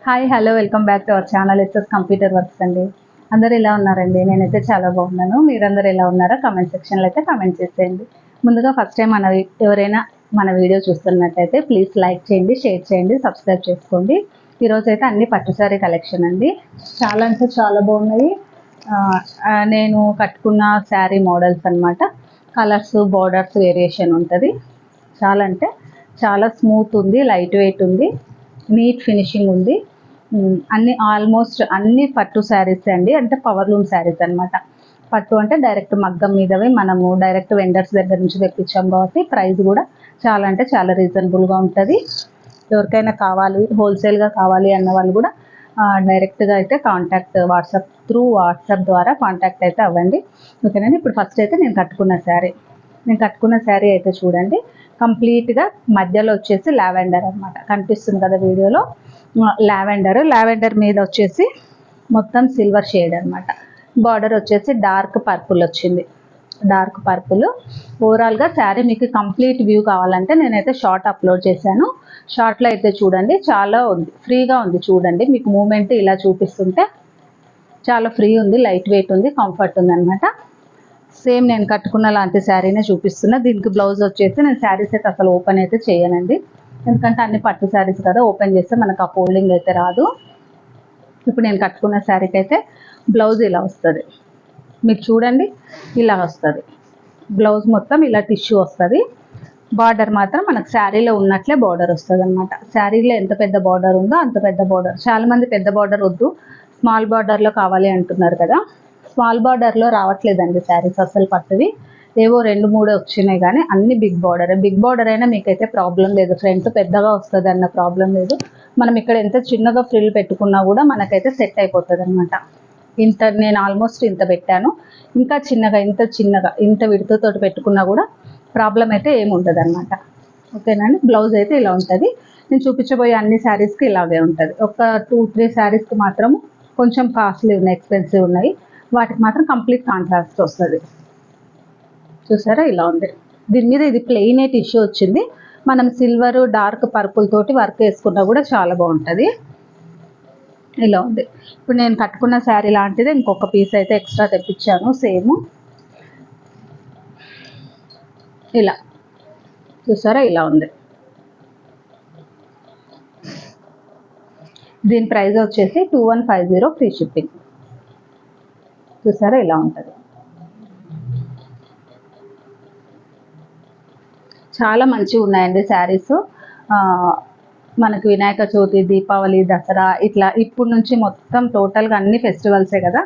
Hi hello welcome back to our channel SS computer works అండి. అందరు ఎలా ఉన్నారండి? నేనైతే చాలా బాగున్నాను. మీరందరూ ఎలా ఉన్నారో కామెంట్ సెక్షన్లో అయితే కామెంట్ చేసేయండి. ముందుగా ఫస్ట్ టైం ఎవరైనా మన వీడియో చూస్తున్నట్టయితే ప్లీజ్ లైక్ చేయండి, షేర్ చేయండి, సబ్స్క్రైబ్ చేసుకోండి. ఈరోజు అయితే అన్ని పట్టు సారీ కలెక్షన్ అండి. చాలా అంటే చాలా బాగున్నాయి. నేను కట్టుకున్న శారీ మోడల్స్ అన్నమాట. కలర్స్ బోర్డర్స్ వేరియేషన్ ఉంటుంది. చాలా అంటే చాలా స్మూత్ ఉంది, లైట్ వెయిట్ ఉంది, నీట్ ఫినిషింగ్ ఉంది. అన్ని ఆల్మోస్ట్ అన్ని పట్టు శారీస్ అండి, అంటే పవర్లూమ్ శారీస్ అనమాట. పట్టు అంటే డైరెక్ట్ మగ్గం మీదవి మనము డైరెక్ట్ వెండర్స్ దగ్గర నుంచి తెప్పించాం కాబట్టి ప్రైస్ కూడా చాలా అంటే చాలా రీజనబుల్గా ఉంటుంది. ఎవరికైనా కావాలి, హోల్సేల్గా కావాలి అన్న వాళ్ళు కూడా డైరెక్ట్గా అయితే కాంటాక్ట్ వాట్సాప్ ద్వారా కాంటాక్ట్ అయితే అవ్వండి. ఓకేనండి. ఇప్పుడు ఫస్ట్ అయితే నేను కట్టుకున్న శారీ అయితే చూడండి. కంప్లీట్గా మధ్యలో వచ్చేసి లావెండర్ అనమాట, కనిపిస్తుంది కదా వీడియోలో. లావెండర్ మీద వచ్చేసి మొత్తం సిల్వర్ షేడ్ అనమాట. బార్డర్ వచ్చేసి డార్క్ పర్పుల్ వచ్చింది. ఓవరాల్గా శారీ మీకు కంప్లీట్ వ్యూ కావాలంటే నేనైతే షార్ట్ అప్లోడ్ చేశాను. షార్ట్లో అయితే చూడండి, చాలా ఉంది, ఫ్రీగా ఉంది. చూడండి, మీకు మూమెంట్ ఇలా చూపిస్తుంటే చాలా ఫ్రీ ఉంది, లైట్ వెయిట్ ఉంది, కంఫర్ట్ ఉంది అనమాట. సేమ్ నేను కట్టుకున్న లాంటి శారీనే చూపిస్తున్నా. దీనికి బ్లౌజ్ వచ్చేసి నేను శారీస్ అయితే అసలు ఓపెన్ అయితే చేయనండి, ఎందుకంటే అన్ని పట్టు శారీస్ కదా, ఓపెన్ చేస్తే మనకు ఆ ఫోల్డింగ్ అయితే రాదు. ఇప్పుడు నేను కట్టుకున్న శారీకి అయితే బ్లౌజ్ ఇలా వస్తుంది. మీరు చూడండి, ఇలా వస్తుంది బ్లౌజ్. మొత్తం ఇలా టిష్యూ వస్తుంది. బార్డర్ మాత్రం మనకు శారీలో ఉన్నట్లే బార్డర్ వస్తుంది అనమాట. శారీలో ఎంత పెద్ద బార్డర్ ఉందో అంత పెద్ద బార్డర్. చాలామంది పెద్ద బార్డర్ వద్దు, స్మాల్ బార్డర్లో కావాలి అంటున్నారు కదా. స్మాల్ బార్డర్లో రావట్లేదండి శారీస్ అసలు పట్టువి. ఏవో 2-3 వచ్చినాయి, కానీ అన్ని బిగ్ బార్డర్ అయినా మీకైతే ప్రాబ్లం లేదు. ఫ్రంట్ పెద్దగా వస్తుంది అన్న ప్రాబ్లం లేదు. మనం ఇక్కడ ఎంత చిన్నగా ఫ్రిల్ పెట్టుకున్నా కూడా మనకైతే సెట్ అయిపోతుంది అనమాట. నేను ఆల్మోస్ట్ ఇంత పెట్టాను. ఇంకా ఇంత విడుతుతోటి పెట్టుకున్నా కూడా ప్రాబ్లం అయితే ఏమి ఉండదు అనమాట. ఓకేనండి. బ్లౌజ్ అయితే ఇలా ఉంటుంది. నేను చూపించబోయే అన్ని శారీస్కి ఇలాగే ఉంటుంది. ఒక 2-3 శారీస్కి మాత్రం కొంచెం కాస్ట్లీ ఉన్నాయి, ఎక్స్పెన్సివ్ ఉన్నాయి. వాటికి మాత్రం కంప్లీట్ కాంట్రాస్ట్ వస్తుంది. చూసారా, ఇలా ఉంది. దీని మీద ఇది ప్లెయిన్ టిష్యూ వచ్చింది. మనం సిల్వర్ డార్క్ పర్పుల్ తోటి వర్క్ వేసుకున్నా కూడా చాలా బాగుంటుంది. ఇలా ఉంది. ఇప్పుడు నేను కట్టుకున్న శారీ లాంటిది ఇంకొక పీస్ అయితే ఎక్స్ట్రా తెప్పించాను. సేమ్ ఇలా చూసారా, ఇలా ఉంది. దీని ప్రైస్ వచ్చేసి 2150 ఫ్రీ షిప్పింగ్. చూసారా, ఇలా ఉంటుంది. చాలా మంచిగా ఉన్నాయండి శారీస్. మనకు వినాయక చవితి, దీపావళి, దసరా ఇట్లా ఇప్పుడు నుంచి మొత్తం టోటల్గా అన్ని ఫెస్టివల్సే కదా.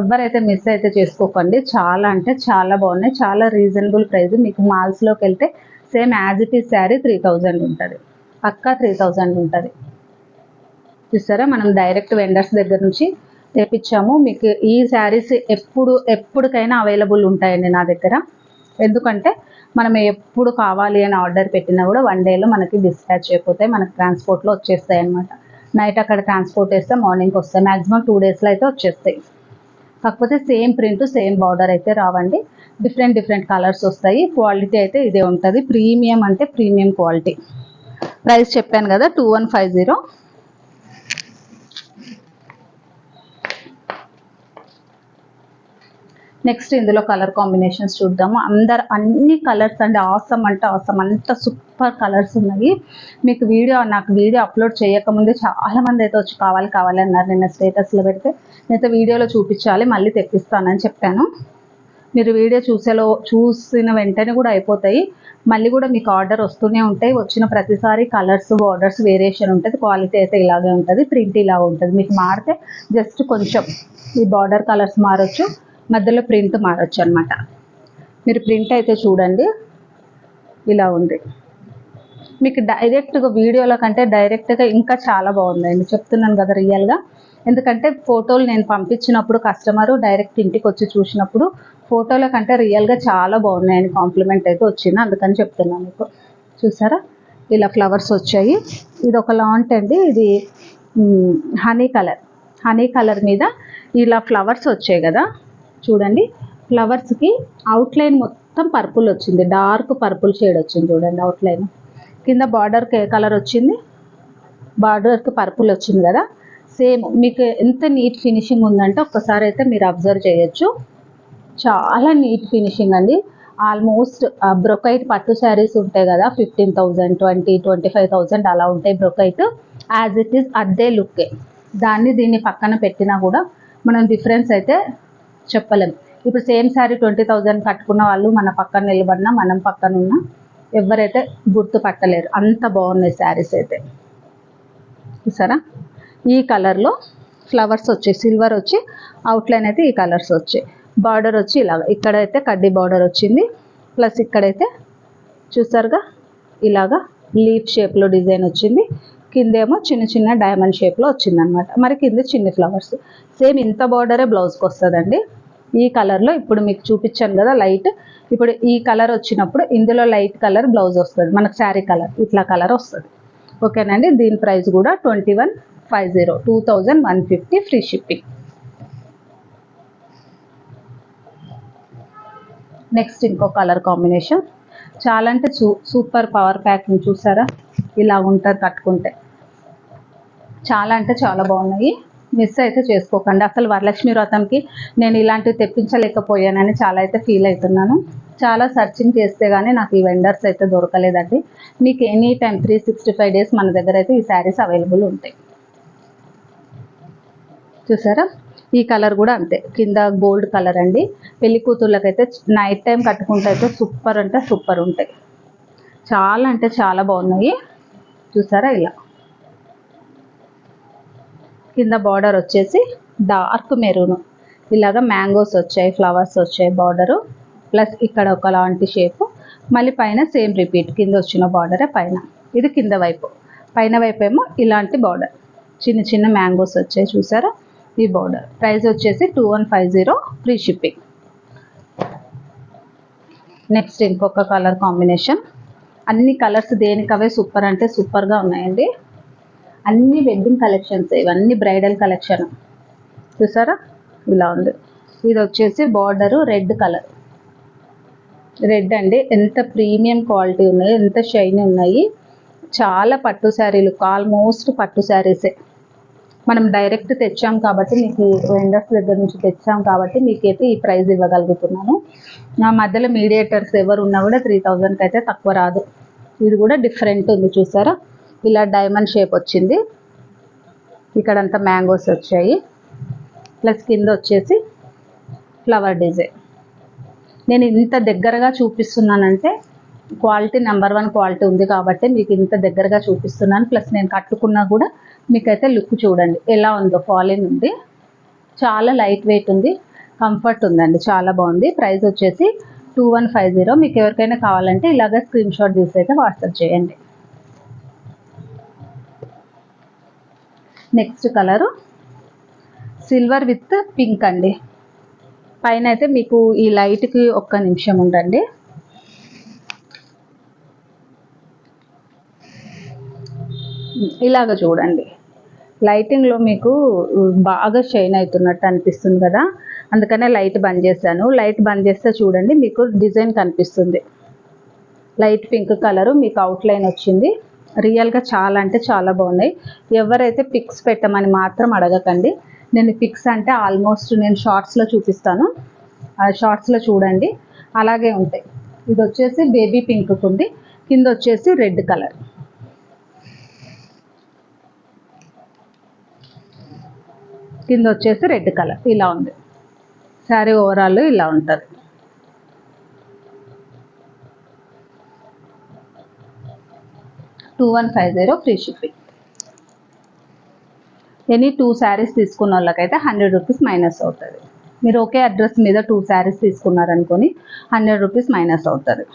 ఎవరైతే మిస్ అయితే చేసుకోకండి. చాలా అంటే చాలా బాగున్నాయి, చాలా రీజనబుల్ ప్రైస్. మీకు మాల్స్లోకి వెళ్తే same as it is sari 3000 ఉంటుంది, పక్కా 3000 ఉంటుంది. చూసారా, మనం డైరెక్ట్ వెండర్స్ దగ్గర నుంచి తెప్పించాము. మీకు ఈ శారీస్ ఎప్పటికైనా అవైలబుల్ ఉంటాయండి నా దగ్గర. ఎందుకంటే మనం ఎప్పుడు కావాలి అని ఆర్డర్ పెట్టినా కూడా 1 డేలో మనకి డిస్పాచ్ అయిపోతాయి, మనకి ట్రాన్స్పోర్ట్లో వచ్చేస్తాయి అనమాట. నైట్ అక్కడ ట్రాన్స్పోర్ట్ వేస్తే మార్నింగ్కి వస్తాయి. మ్యాక్సిమం 2 డేస్లో అయితే వచ్చేస్తాయి. కాకపోతే సేమ్ ప్రింట్ సేమ్ బార్డర్ అయితే రావండి, డిఫరెంట్ కలర్స్ వస్తాయి. క్వాలిటీ అయితే ఇదే ఉంటుంది. ప్రీమియం అంటే ప్రీమియం క్వాలిటీ. ప్రైస్ చెప్పాను కదా, 2150. నెక్స్ట్ ఇందులో కలర్ కాంబినేషన్స్ చూద్దాము. అన్ని కలర్స్ అంటే ఆసమ్ అంత సూపర్ కలర్స్ ఉన్నాయి. నాకు వీడియో అప్లోడ్ చేయకముందే చాలామంది అయితే వచ్చి కావాలి అన్నారు. నిన్న స్టేటస్లో పెడితే నేనైతే వీడియోలో చూపించాలి, మళ్ళీ తెప్పిస్తానని చెప్పాను. మీరు వీడియో చూసిన వెంటనే కూడా అయిపోతాయి. మళ్ళీ కూడా మీకు ఆర్డర్ వస్తూనే ఉంటాయి. వచ్చిన ప్రతిసారి కలర్స్ బార్డర్స్ వేరియేషన్ ఉంటుంది. క్వాలిటీ అయితే ఇలాగే ఉంటుంది. ప్రింట్ ఇలా ఉంటుంది. మీకు మారితే జస్ట్ కొంచెం ఈ బార్డర్ కలర్స్ మారచ్చు, మధ్యలో ప్రింట్ మారచ్చు అనమాట. మీరు ప్రింట్ అయితే చూడండి, ఇలా ఉంది. మీకు డైరెక్ట్గా వీడియోలో కంటే డైరెక్ట్గా ఇంకా చాలా బాగుందండి, చెప్తున్నాను కదా రియల్గా. ఎందుకంటే ఫోటోలు నేను పంపించినప్పుడు కస్టమరు డైరెక్ట్ ఇంటికి వచ్చి చూసినప్పుడు ఫోటోల కంటే రియల్గా చాలా బాగున్నాయని కాంప్లిమెంట్ అయితే వచ్చింది, అందుకని చెప్తున్నాను మీకు. చూసారా, ఇలా ఫ్లవర్స్ వచ్చాయి. ఇది ఒక లాంట్ అండి, ఇది హనీ కలర్ మీద ఇలా ఫ్లవర్స్ వచ్చాయి కదా. చూడండి, ఫ్లవర్స్కి అవుట్లైన్ మొత్తం పర్పుల్ వచ్చింది, డార్క్ పర్పుల్ షేడ్ వచ్చింది. చూడండి అవుట్లైన్. కింద బార్డర్కి ఏ కలర్ వచ్చింది, బార్డర్కి పర్పుల్ వచ్చింది కదా, సేమ్ మీకు ఎంత నీట్ ఫినిషింగ్ ఉందంటే ఒక్కసారి అయితే మీరు అబ్జర్వ్ చేయొచ్చు. చాలా నీట్ ఫినిషింగ్ అండి. ఆల్మోస్ట్ బ్రొకైట్ పట్టు శారీస్ ఉంటాయి కదా, 15,000, 25,000 అలా ఉంటాయి బ్రొకైట్. యాజ్ ఇట్ ఈస్ అదే లుక్కే. దీన్ని పక్కన పెట్టినా కూడా మనం డిఫరెన్స్ అయితే చెప్పలేం. ఇప్పుడు సేమ్ శారీ 20,000 కట్టుకున్న వాళ్ళు మన పక్కన నిలబడినా, మనం పక్కన ఉన్నా ఎవరైతే గుర్తుపట్టలేరు, అంత బాగున్నాయి శారీస్ అయితే. చూసారా, ఈ కలర్లో ఫ్లవర్స్ వచ్చాయి, సిల్వర్ వచ్చి అవుట్లైన్ అయితే ఈ కలర్స్ వచ్చాయి. బార్డర్ వచ్చి ఇలాగ ఇక్కడైతే కడ్డీ బార్డర్ వచ్చింది, ప్లస్ ఇక్కడైతే చూసారుగా ఇలాగా లీఫ్ షేప్లో డిజైన్ వచ్చింది. కిందేమో చిన్న చిన్న డైమండ్ షేప్లో వచ్చింది అనమాట. మరి కింద చిన్న ఫ్లవర్స్. సేమ్ ఇంత బార్డరే బ్లౌజ్కి వస్తుందండి. ఈ కలర్లో ఇప్పుడు మీకు చూపించాను కదా లైట్, ఇప్పుడు ఈ కలర్ వచ్చినప్పుడు ఇందులో లైట్ కలర్ బ్లౌజ్ వస్తుంది మనకు, శారీ కలర్ ఇట్లా కలర్ వస్తుంది. ఓకేనండి. దీని ప్రైస్ కూడా 2150, 2150 ఫ్రీ షిప్పింగ్. నెక్స్ట్ ఇంకో కలర్ కాంబినేషన్ చాలా అంటే సూపర్ పవర్ ప్యాకింగ్. చూసారా, ఇలా ఉంటుంది కట్టుకుంటే. చాలా అంటే చాలా బాగున్నాయి. మిస్ అయితే చేసుకోకండి. అసలు వరలక్ష్మి వ్రతంకి నేను ఇలాంటివి తెప్పించలేకపోయానని చాలా అయితే ఫీల్ అవుతున్నాను. చాలా సర్చింగ్ చేస్తే కానీ నాకు ఈ వెండర్స్ అయితే దొరకలేదండి. మీకు ఎనీ టైం 365 డేస్ మన దగ్గర అయితే ఈ శారీస్ అవైలబుల్ ఉంటాయి. చూసారా, ఈ కలర్ కూడా అంతే, కింద గోల్డ్ కలర్ అండి. పెళ్లి కూతుర్లకైతే నైట్ టైం కట్టుకుంటే అయితే సూపర్ అంటే సూపర్ ఉంటాయి. చాలా అంటే చాలా బాగున్నాయి. చూసారా, ఇలా కింద బార్డర్ వచ్చేసి డార్క్ మెరూన్, ఇలాగా మ్యాంగోస్ వచ్చాయి, ఫ్లవర్స్ వచ్చాయి బార్డరు, ప్లస్ ఇక్కడ ఒకలాంటి షేపు. మళ్ళీ పైన సేమ్ రిపీట్, కింద వచ్చిన బార్డరే పైన. ఇది కింద వైపు, పైన వైపు ఏమో ఇలాంటి బార్డర్, చిన్న చిన్న మ్యాంగోస్ వచ్చాయి. చూసారా, ఈ బార్డర్. ప్రైస్ వచ్చేసి 2150 ఫ్రీ షిప్పింగ్. నెక్స్ట్ ఇంకొక కలర్ కాంబినేషన్. అన్ని కలర్స్ దేనికవే సూపర్ అంటే సూపర్గా ఉన్నాయండి. అన్ని వెడ్డింగ్ కలెక్షన్స్, ఇవన్నీ బ్రైడల్ కలెక్షన్. చూసారా, ఇలా ఉంది. ఇది వచ్చేసి బార్డరు రెడ్ కలర్, రెడ్ అండి. ఎంత ప్రీమియం క్వాలిటీ ఉన్నాయి, ఎంత షైనీ ఉన్నాయి. చాలా పట్టు శారీలు, ఆల్మోస్ట్ పట్టు శారీసే. మనం డైరెక్ట్ తెచ్చాం కాబట్టి, మీకు వెండర్స్ దగ్గర నుంచి తెచ్చాం కాబట్టి మీకైతే ఈ ప్రైస్ ఇవ్వగలుగుతున్నాను. నా మధ్యలో మీడియేటర్స్ ఎవరు ఉన్నా కూడా 3000కి అయితే తక్కువ రాదు. ఇది కూడా డిఫరెంట్ ఉంది. చూసారా, ఇలా డైమండ్ షేప్ వచ్చింది, ఇక్కడంతా మ్యాంగోస్ వచ్చాయి, ప్లస్ కింద వచ్చేసి ఫ్లవర్ డిజైన్. నేను ఇంత దగ్గరగా చూపిస్తున్నానంటే క్వాలిటీ నెంబర్ 1 క్వాలిటీ ఉంది కాబట్టి మీకు ఇంత దగ్గరగా చూపిస్తున్నాను. ప్లస్ నేను కట్టుకున్నా కూడా మీకైతే లుక్ చూడండి ఎలా ఉందో. ఫాలిన్ ఉంది, చాలా లైట్ వెయిట్ ఉంది, కంఫర్ట్ ఉందండి, చాలా బాగుంది. ప్రైస్ వచ్చేసి 2150. మీకు ఎవరికైనా కావాలంటే ఇలాగ స్క్రీన్ షాట్ తీసి అయితే వాట్సాప్ చేయండి. Next colour silver with pink అండి. పైన అయితే మీకు ఈ లైట్కి ఒక్క నిమిషం ఉండండి. ఇలాగ చూడండి, లైటింగ్లో మీకు బాగా షైన్ అవుతున్నట్టు అనిపిస్తుంది కదా, అందుకనే లైట్ బంద్ చేశాను. లైట్ బంద్ చేస్తే చూడండి మీకు డిజైన్ కనిపిస్తుంది. లైట్ పింక్ కలరు మీకు అవుట్లైన్ వచ్చింది. రియల్గా చాలా అంటే చాలా బాగున్నాయి. ఎవరైతే పిక్స్ పెట్టమని మాత్రం అడగకండి. నేను పిక్స్ అంటే ఆల్మోస్ట్ నేను షార్ట్స్లో చూపిస్తాను, ఆ షార్ట్స్లో చూడండి, అలాగే ఉంటాయి. ఇది వచ్చేసి బేబీ పింక్ ఉంది, కింద వచ్చేసి రెడ్ కలర్. కింద వచ్చేసి రెడ్ కలర్ ఇలా ఉంది. శారీ ఓవరాల్ ఇలా ఉంటుంది. $2150 ఫ్రీ షిప్పింగ్. ఎనీ 2 శారీస్ తీసుకున్న వాళ్ళకైతే ₹100 మైనస్ అవుతుంది. మీరు ఒకే అడ్రస్ మీద 2 శారీస్ తీసుకున్నారనుకొని ₹100 మైనస్ అవుతుంది.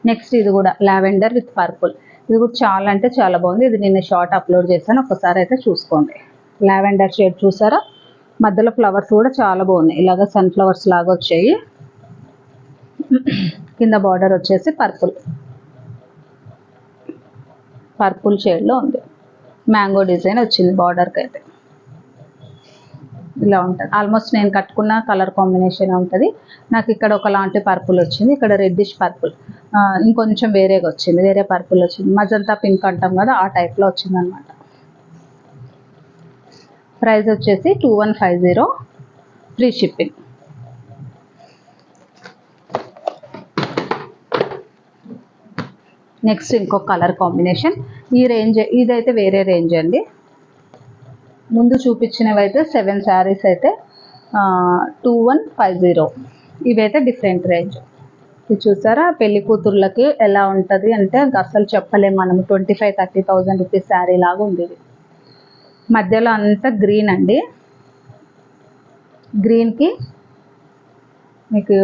నెక్స్ట్ ఇది కూడా లావెండర్ విత్ పర్పుల్. ఇది కూడా చాలా అంటే చాలా బాగుంది. ఇది నిన్న షార్ట్ అప్లోడ్ చేశాను, ఒకసారి అయితే చూసుకోండి. లావెండర్ షేడ్ చూసారా, మధ్యలో ఫ్లవర్స్ కూడా చాలా బాగున్నాయి, ఇలాగ సన్ ఫ్లవర్స్ లాగా వచ్చాయి. కింద బార్డర్ వచ్చేసి పర్పుల్ షేడ్లో ఉంది. మ్యాంగో డిజైన్ వచ్చింది బార్డర్కి అయితే. ఇలా ఉంటుంది. ఆల్మోస్ట్ నేను కట్టుకున్న కలర్ కాంబినేషన్ ఉంటుంది. నాకు ఇక్కడ ఒకలాంటి పర్పుల్ వచ్చింది, ఇక్కడ రెడ్డిష్ పర్పుల్. ఇంకొంచెం వేరేగా వచ్చింది, వేరే పర్పుల్ వచ్చింది, మజంతా పింక్ అంటాం కదా ఆ టైప్లో వచ్చింది అనమాట. ప్రైస్ వచ్చేసి 2150, ఫ్రీ షిప్పింగ్. నెక్స్ట్ ఇంకో కలర్ కాంబినేషన్. ఈ రేంజ్ ఇదైతే వేరే రేంజ్ అండి. ముందు చూపించినవి అయితే 7 శారీస్ అయితే 2150, ఇవైతే డిఫరెంట్ రేంజ్. ఇది చూసారా, పెళ్లి కూతుర్లకి ఎలా ఉంటుంది అంటే అసలు చెప్పలేము మనము. 25,000-30,000 రూపీస్ శారీ లాగా ఉంది ఇది. మధ్యలో అంతా గ్రీన్ అండి. గ్రీన్కి మీకు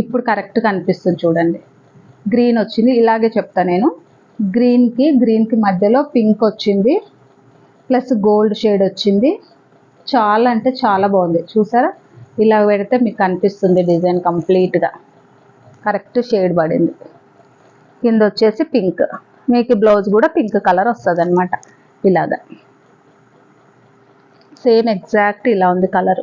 ఇప్పుడు కరెక్ట్గా అనిపిస్తుంది చూడండి, గ్రీన్ వచ్చింది. ఇలాగే చెప్తా నేను, గ్రీన్కి మధ్యలో పింక్ వచ్చింది, ప్లస్ గోల్డ్ షేడ్ వచ్చింది. చాలా అంటే చాలా బాగుంది. చూసారా, ఇలా పెడితే మీకు కనిపిస్తుంది డిజైన్ కంప్లీట్గా కరెక్ట్ షేడ్ పడింది. కింద వచ్చేసి పింక్, మీకు బ్లౌజ్ కూడా పింక్ కలర్ వస్తుంది అనమాట. ఇలాగా సేమ్ ఎగ్జాక్ట్ ఇలా ఉంది కలర్.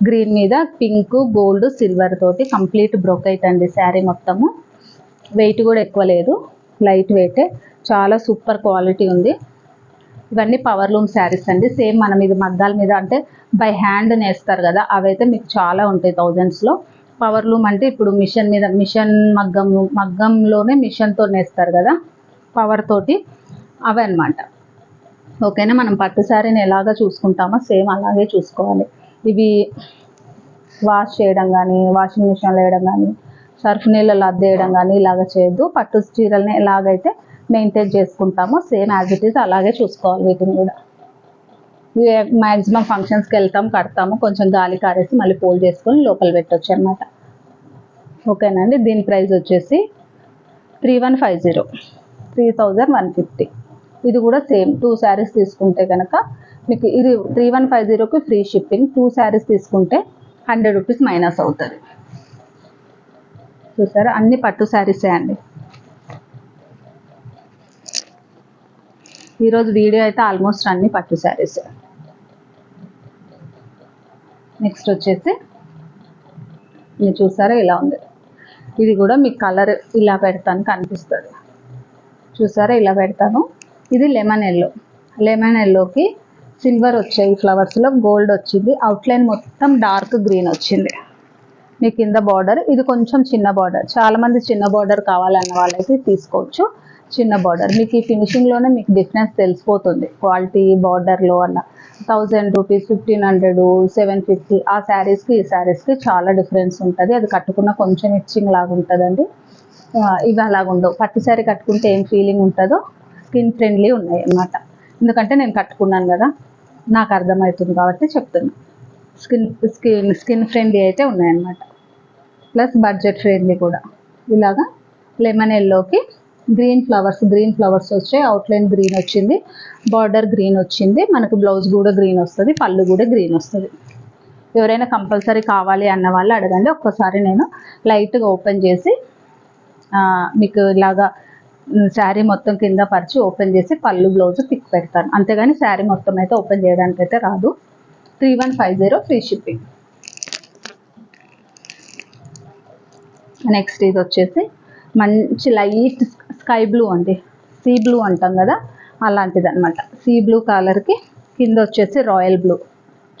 గ్రీన్ మీద పింక్, గోల్డ్, సిల్వర్ తోటి కంప్లీట్ బ్రోకైట్ అండి శారీ మొత్తము. వెయిట్ కూడా ఎక్కువ లేదు, లైట్ వెయిటే, చాలా సూపర్ క్వాలిటీ ఉంది. ఇవన్నీ పవర్ లూమ్ శారీస్ అండి. సేమ్ మనం ఇది మగ్గాల మీద అంటే బై హ్యాండ్ నేస్తారు కదా, అవైతే మీకు చాలా ఉంటాయి థౌజండ్స్లో. పవర్ లూమ్ అంటే ఇప్పుడు మిషన్ మీద, మిషన్ మగ్గంలోనే మిషన్తో నేస్తారు కదా పవర్ తోటి, అవి అనమాట. ఓకేనా, మనం పట్టు శారీని ఎలాగ చూసుకుంటామో సేమ్ అలాగే చూసుకోవాలి. ఇవి వాష్ చేయడం కానీ, వాషింగ్ మిషన్లో వేయడం కానీ, సర్ఫ్ నీళ్ళలో అద్దేయడం కానీ ఇలాగ చేయొద్దు. పట్టు చీరల్ని ఎలాగైతే మెయింటైన్ చేసుకుంటామో సేమ్ యాజ్ ఇట్ ఈస్ అలాగే చూసుకోవాలి వీటిని కూడా. మ్యాక్సిమం ఫంక్షన్స్కి వెళ్తాము, కడతాము, కొంచెం గాలి కారేసి మళ్ళీ ఫోల్డ్ చేసుకొని లోపల పెట్టవచ్చు అనమాట. ఓకేనండి, దీని ప్రైస్ వచ్చేసి 3150, 3150. ఇది కూడా సేమ్ 2 శారీస్ తీసుకుంటే కనుక మీకు ఇది 3150కి ఫ్రీ షిప్పింగ్. 2 శారీస్ తీసుకుంటే 100 రూపీస్ మైనస్ అవుతుంది. చూసారా, అన్ని పట్టు శారీసే అండి. ఈరోజు వీడియో అయితే ఆల్మోస్ట్ అన్ని పట్టు శారీసే. నెక్స్ట్ వచ్చేసి మీరు చూసారా ఇలా ఉంది. ఇది కూడా మీకు కలర్ ఇలా పెడతాను కనిపిస్తుంది. చూసారా, ఇలా పెడతాను. ఇది లెమన్ ఎల్లో. లెమన్ ఎల్లోకి సిల్వర్ వచ్చాయి ఫ్లవర్స్లో, గోల్డ్ వచ్చింది, అవుట్లైన్ మొత్తం డార్క్ గ్రీన్ వచ్చింది. మీ కింద బార్డర్ ఇది కొంచెం చిన్న బార్డర్, చాలామంది చిన్న బార్డర్ కావాలన్న వాళ్ళైతే తీసుకోవచ్చు. చిన్న బార్డర్ మీకు ఈ ఫినిషింగ్లోనే మీకు డిఫరెన్స్ తెలిసిపోతుంది. క్వాలిటీ బార్డర్లో అన్న 1000 రూపీస్, 1500, 750 ఆ శారీస్కి ఈ శారీస్కి చాలా డిఫరెన్స్ ఉంటుంది. అది కట్టుకున్న కొంచెం ఇచ్చింగ్ లాగా ఉంటుందండి. ఇవి అలాగ ఉండవు. పట్టు శారీ కట్టుకుంటే ఏం ఫీలింగ్ ఉంటుందో స్కిన్ ఫ్రెండ్లీ ఉన్నాయి అన్నమాట. ఎందుకంటే నేను కట్టుకున్నాను కదా, నాకు అర్థమవుతుంది కాబట్టి చెప్తున్నాను. స్కిన్ ఫ్రెండ్లీ అయితే ఉన్నాయన్నమాట, ప్లస్ బడ్జెట్ ఫ్రెండ్లీ కూడా. ఇలాగా లెమన్ ఎల్లోకి గ్రీన్ ఫ్లవర్స్ వచ్చాయి, అవుట్లైన్ గ్రీన్ వచ్చింది, బార్డర్ గ్రీన్ వచ్చింది, మనకు బ్లౌజ్ కూడా గ్రీన్ వస్తుంది, పళ్ళు కూడా గ్రీన్ వస్తుంది. ఎవరైనా కంపల్సరీ కావాలి అన్న వాళ్ళు అడగండి. ఒక్కసారి నేను లైట్గా ఓపెన్ చేసి మీకు ఇలాగా శారీ మొత్తం కింద పరిచి ఓపెన్ చేసి పళ్ళు బ్లౌజ్ పిక్ పెడతాను, అంతేగాని శారీ మొత్తం అయితే ఓపెన్ చేయడానికి అయితే రాదు. 3150 ఫ్రీ షిప్పింగ్. నెక్స్ట్ ఇది వచ్చేసి మంచి లైట్ స్కై బ్లూ అండి, సీ బ్లూ అంటాం కదా అలాంటిది అనమాట. సీ బ్లూ కలర్కి కింద వచ్చేసి రాయల్ బ్లూ.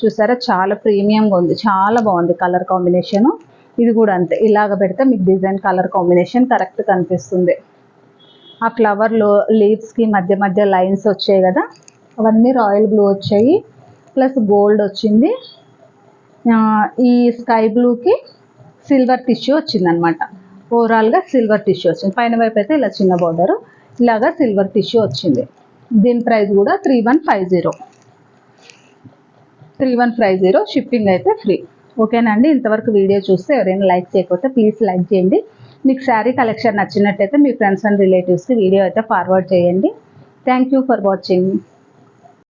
చూసారా, చాలా ప్రీమియంగా ఉంది, చాలా బాగుంది కలర్ కాంబినేషను. ఇది కూడా అంతే, ఇలాగ పెడితే మీకు డిజైన్ కలర్ కాంబినేషన్ కరెక్ట్ కనిపిస్తుంది. ఆ ఫ్లవర్లో లీవ్స్కి మధ్య లైన్స్ వచ్చాయి కదా, అవన్నీ రాయల్ బ్లూ వచ్చాయి, ప్లస్ గోల్డ్ వచ్చింది. ఈ స్కై బ్లూకి సిల్వర్ టిష్యూ వచ్చింది అనమాట. ఓవరాల్గా సిల్వర్ టిష్యూ వచ్చింది. పైన వైపు అయితే ఇలా చిన్న బార్డర్, ఇలాగా సిల్వర్ టిష్యూ వచ్చింది. దీని ప్రైస్ కూడా 3150, షిప్పింగ్ అయితే ఫ్రీ. ఓకేనండి, ఇంతవరకు వీడియో చూస్తే ఎవరైనా లైక్ చేయకపోతే ప్లీజ్ లైక్ చేయండి. మీకు శారీ కలెక్షన్ నచ్చినట్టయితే మీ ఫ్రెండ్స్ అండ్ రిలేటివ్స్కి వీడియో అయితే ఫార్వర్డ్ చేయండి. Thank you for watching.